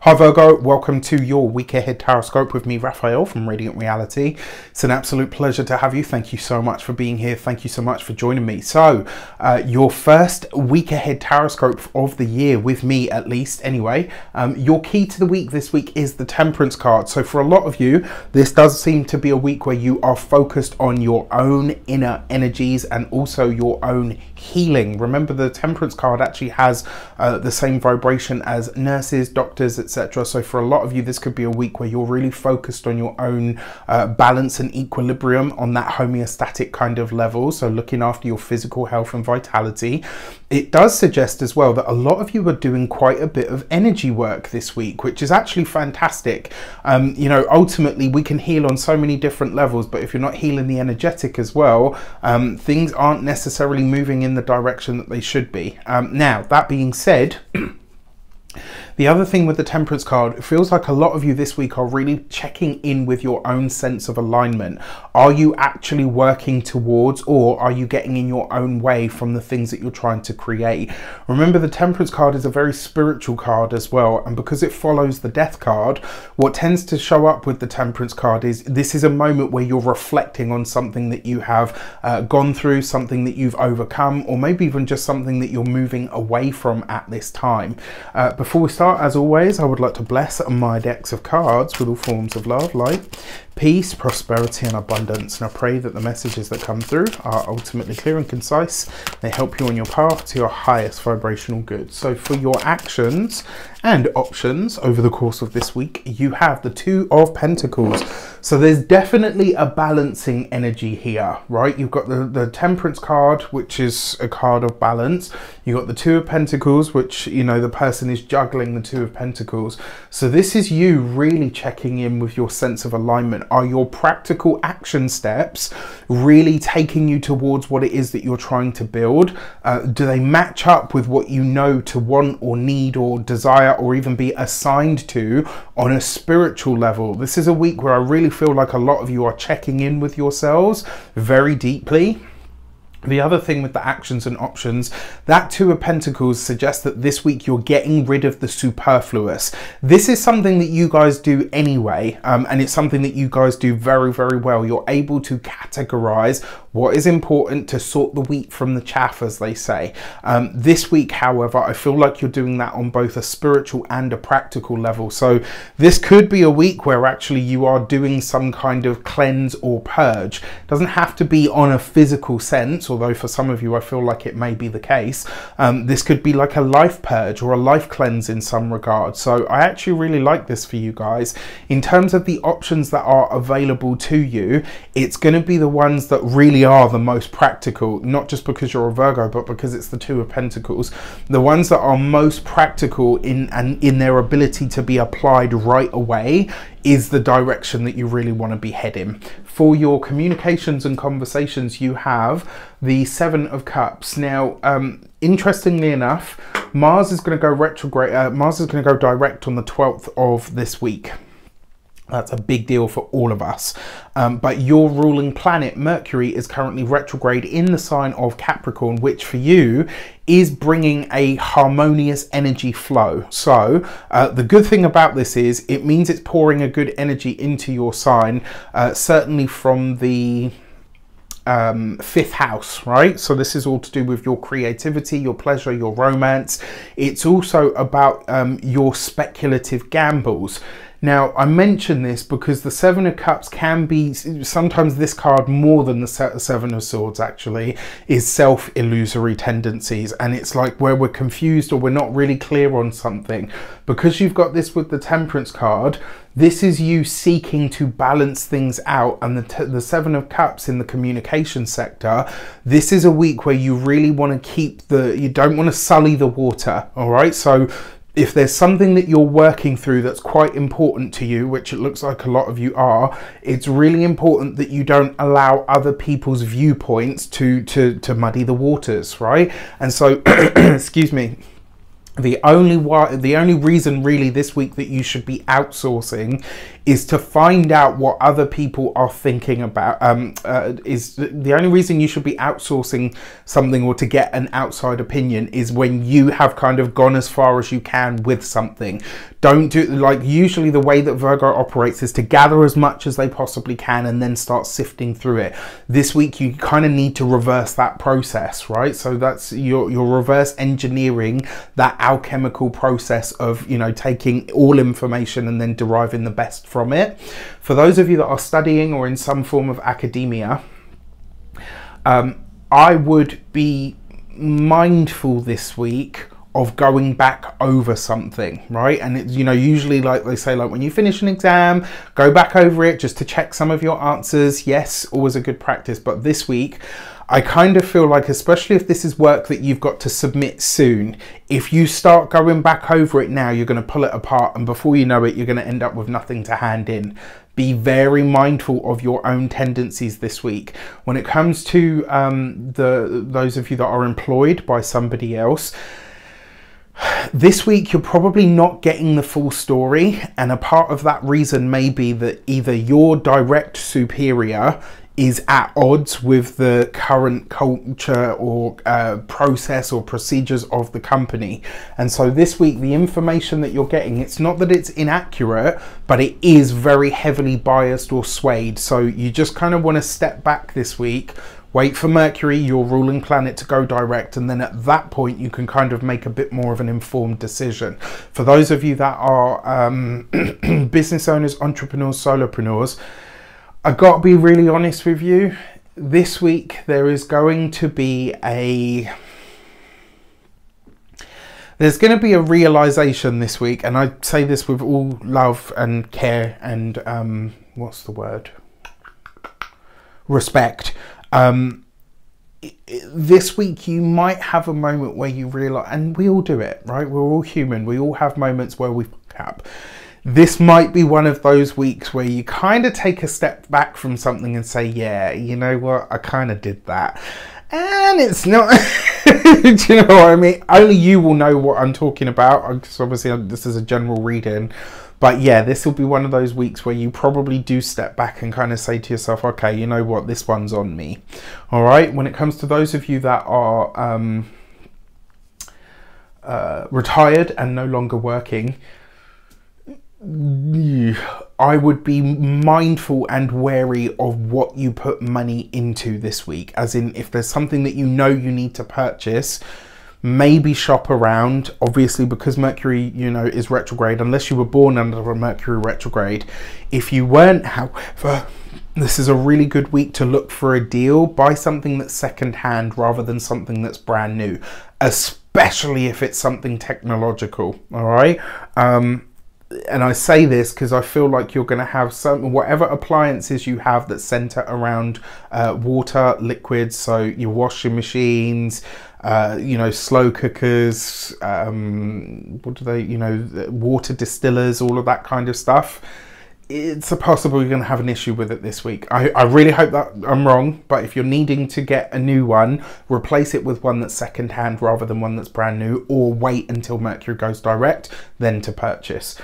Hi Virgo, welcome to your week ahead tarot with me, Raphael from Radiant Reality. It's an absolute pleasure to have you. Thank you so much for being here. Thank you so much for joining me. So, your first week ahead tarot of the year with me, at least anyway. Your key to the week this week is the Temperance card. So for a lot of you, this does seem to be a week where you are focused on your own inner energies and also your own healing. Remember, the Temperance card actually has the same vibration as nurses, doctors, etc. So for a lot of you, this could be a week where you're really focused on your own balance and equilibrium on that homeostatic kind of level. So looking after your physical health and vitality. It does suggest as well that a lot of you are doing quite a bit of energy work this week, which is actually fantastic. You know, ultimately we can heal on so many different levels, but if you're not healing the energetic as well, things aren't necessarily moving in the direction that they should be. Now, that being said, the other thing with the Temperance card, it feels like a lot of you this week are really checking in with your own sense of alignment. Are you actually working towards, or are you getting in your own way from the things that you're trying to create? Remember, the Temperance card is a very spiritual card as well, and because it follows the Death card, what tends to show up with the Temperance card is this is a moment where you're reflecting on something that you have gone through, something that you've overcome, or maybe even just something that you're moving away from at this time. Before we start, as always, I would like to bless my decks of cards with all forms of love, light, peace, prosperity and abundance. And I pray that the messages that come through are ultimately clear and concise. They help you on your path to your highest vibrational good. So for your actions and options over the course of this week, you have the Two of Pentacles. So there's definitely a balancing energy here, right? You've got the Temperance card, which is a card of balance. You've got the Two of Pentacles, which, you know, the person is juggling the Two of Pentacles. So this is you really checking in with your sense of alignment. Are your practical action steps really taking you towards what it is that you're trying to build? Do they match up with what you know to want or need or desire or even be assigned to on a spiritual level? This is a week where I really feel like a lot of you are checking in with yourselves very deeply. The other thing with the actions and options, that Two of Pentacles suggests that this week you're getting rid of the superfluous. This is something that you guys do anyway, and it's something that you guys do very, very well. You're able to categorize what is important, to sort the wheat from the chaff, as they say. This week, however, I feel like you're doing that on both a spiritual and a practical level. So this could be a week where actually you are doing some kind of cleanse or purge. It doesn't have to be on a physical sense, although for some of you I feel like it may be the case. This could be like a life purge or a life cleanse in some regard. So I actually really like this for you guys. In terms of the options that are available to you, it's going to be the ones that really are the most practical, not just because you're a Virgo, but because it's the Two of Pentacles. The ones that are most practical in their ability to be applied right away is the direction that you really want to be heading. For your communications and conversations, you have the Seven of Cups. Now, interestingly enough, Mars is going to go retrograde. Mars is going to go direct on the 12th of this week. That's a big deal for all of us. But your ruling planet, Mercury, is currently retrograde in the sign of Capricorn, which for you is bringing a harmonious energy flow. So the good thing about this is it means it's pouring a good energy into your sign, certainly from the fifth house, right? So this is all to do with your creativity, your pleasure, your romance. It's also about your speculative gambles. Now, I mention this because the Seven of Cups can be, sometimes this card more than the Seven of Swords actually, is self-illusory tendencies. And it's like where we're confused or we're not really clear on something. Because you've got this with the Temperance card, this is you seeking to balance things out. And the Seven of Cups in the communication sector, this is a week where you really want to keep you don't want to sully the water, all right? So if there's something that you're working through that's quite important to you, which it looks like a lot of you are, it's really important that you don't allow other people's viewpoints to muddy the waters, right? And so, excuse me, The only reason really this week that you should be outsourcing is to find out what other people are thinking about. Is the only reason you should be outsourcing something or to get an outside opinion is when you have kind of gone as far as you can with something. Don't do, like, usually the way that Virgo operates is to gather as much as they possibly can and then start sifting through it. This week you kind of need to reverse that process, right? So that's your reverse engineering that alchemical process of, you know, taking all information and then deriving the best from it. For those of you that are studying or in some form of academia, I would be mindful this week of going back over something, right? And it's, you know, usually, like they say, like when you finish an exam, go back over it just to check some of your answers. Yes, always a good practice. But this week, I kind of feel like, especially if this is work that you've got to submit soon, if you start going back over it now, you're going to pull it apart, and before you know it, you're going to end up with nothing to hand in. Be very mindful of your own tendencies this week. When it comes to those of you that are employed by somebody else, this week you're probably not getting the full story, and a part of that reason may be that either your direct superior is at odds with the current culture or process or procedures of the company. And so this week, the information that you're getting, it's not that it's inaccurate, but it is very heavily biased or swayed. So you just kind of want to step back this week, wait for Mercury, your ruling planet, to go direct, and then at that point you can kind of make a bit more of an informed decision. For those of you that are business owners, entrepreneurs, solopreneurs, I got to be really honest with you. This week there is going to be a realization this week, and I say this with all love and care and what's the word? Respect. This week you might have a moment where you realize, and we all do it, right? We're all human. We all have moments where we fuck up. This might be one of those weeks where you kind of take a step back from something and say, yeah, you know what, I kind of did that. And it's not, do you know what I mean? Only you will know what I'm talking about, because obviously this is a general reading. But yeah, this will be one of those weeks where you probably do step back and kind of say to yourself, okay, you know what, this one's on me. All right, when it comes to those of you that are retired and no longer working, I would be mindful and wary of what you put money into this week. As in, if there's something that you know you need to purchase, maybe shop around. Obviously, because Mercury, you know, is retrograde, unless you were born under a Mercury retrograde. If you weren't, however, this is a really good week to look for a deal. Buy something that's second hand rather than something that's brand new, especially if it's something technological. All right. And I say this because I feel like you're going to have whatever appliances you have that center around water, liquids, so your washing machines, you know, slow cookers, what do they, you know, water distillers, all of that kind of stuff. It's possible you're going to have an issue with it this week. I really hope that I'm wrong, but if you're needing to get a new one, replace it with one that's second hand rather than one that's brand new, or wait until Mercury goes direct, then to purchase.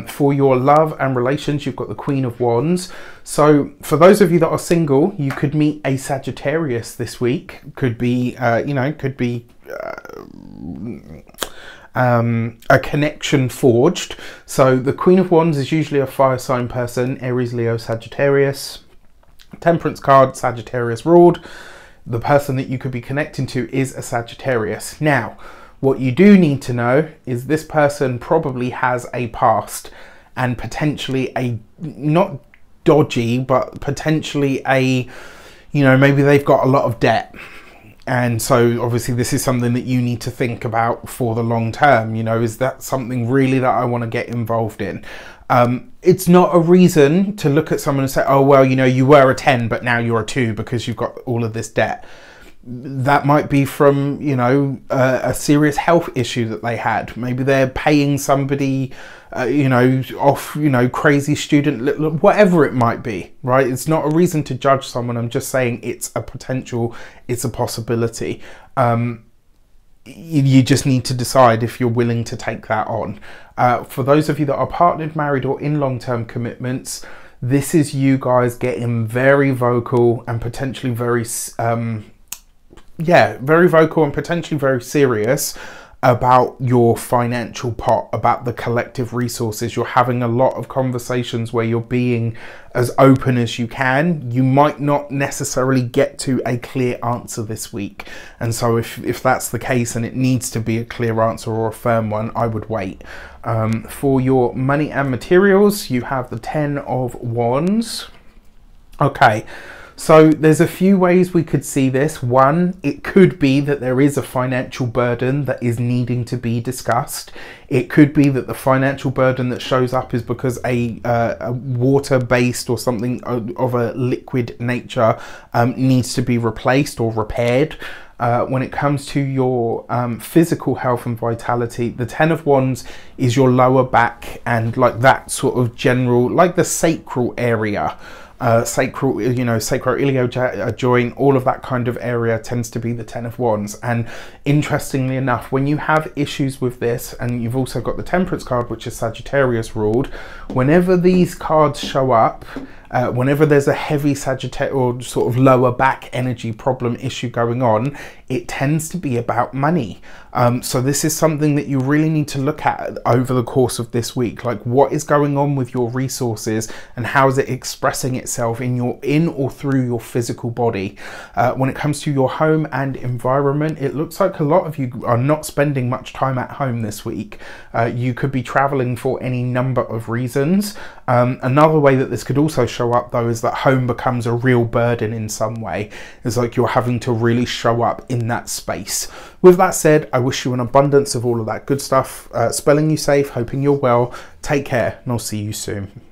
For your love and relations, you've got the Queen of Wands. So for those of you that are single, you could meet a Sagittarius this week. Could be, you know, could be a connection forged. So the Queen of Wands is usually a fire sign person: Aries, Leo, Sagittarius. Temperance card, Sagittarius ruled. The person that you could be connecting to is a Sagittarius. Now, what you do need to know is this person probably has a past, and potentially a, not dodgy, but potentially a, you know, maybe they've got a lot of debt. And so obviously this is something that you need to think about for the long term. You know, is that something really that I want to get involved in? It's not a reason to look at someone and say, oh, well, you know, you were a 10, but now you're a 2 because you've got all of this debt. That might be from, you know, a serious health issue that they had. Maybe they're paying somebody, you know, off, you know, crazy student, whatever it might be, right? It's not a reason to judge someone. I'm just saying it's a potential, it's a possibility. you just need to decide if you're willing to take that on. For those of you that are partnered, married, or in long-term commitments, this is you guys getting very vocal and potentially very vocal and potentially very serious about your financial pot, about the collective resources. You're having a lot of conversations where you're being as open as you can. You might not necessarily get to a clear answer this week, and so if that's the case and it needs to be a clear answer or a firm one, I would wait. For your money and materials, you have the 10 of Wands. Okay, so there's a few ways we could see this. One, it could be that there is a financial burden that is needing to be discussed. It could be that the financial burden that shows up is because a water-based or something of a liquid nature needs to be replaced or repaired. When it comes to your physical health and vitality, the 10 of Wands is your lower back and like that sort of general, like the sacral area. Sacral, sacroiliac joint, all of that kind of area tends to be the 10 of Wands. And interestingly enough, when you have issues with this, and you've also got the Temperance card, which is Sagittarius ruled, whenever these cards show up, whenever there's a heavy Sagittarius or sort of lower back energy problem issue going on, it tends to be about money. So this is something that you really need to look at over the course of this week. Like, what is going on with your resources and how is it expressing itself in or through your physical body? When it comes to your home and environment, it looks like a lot of you are not spending much time at home this week. You could be traveling for any number of reasons. Another way that this could also show up though is that home becomes a real burden in some way. It's like you're having to really show up in that space. With that said, I wish you an abundance of all of that good stuff. Spelling you safe, hoping you're well. Take care, and I'll see you soon.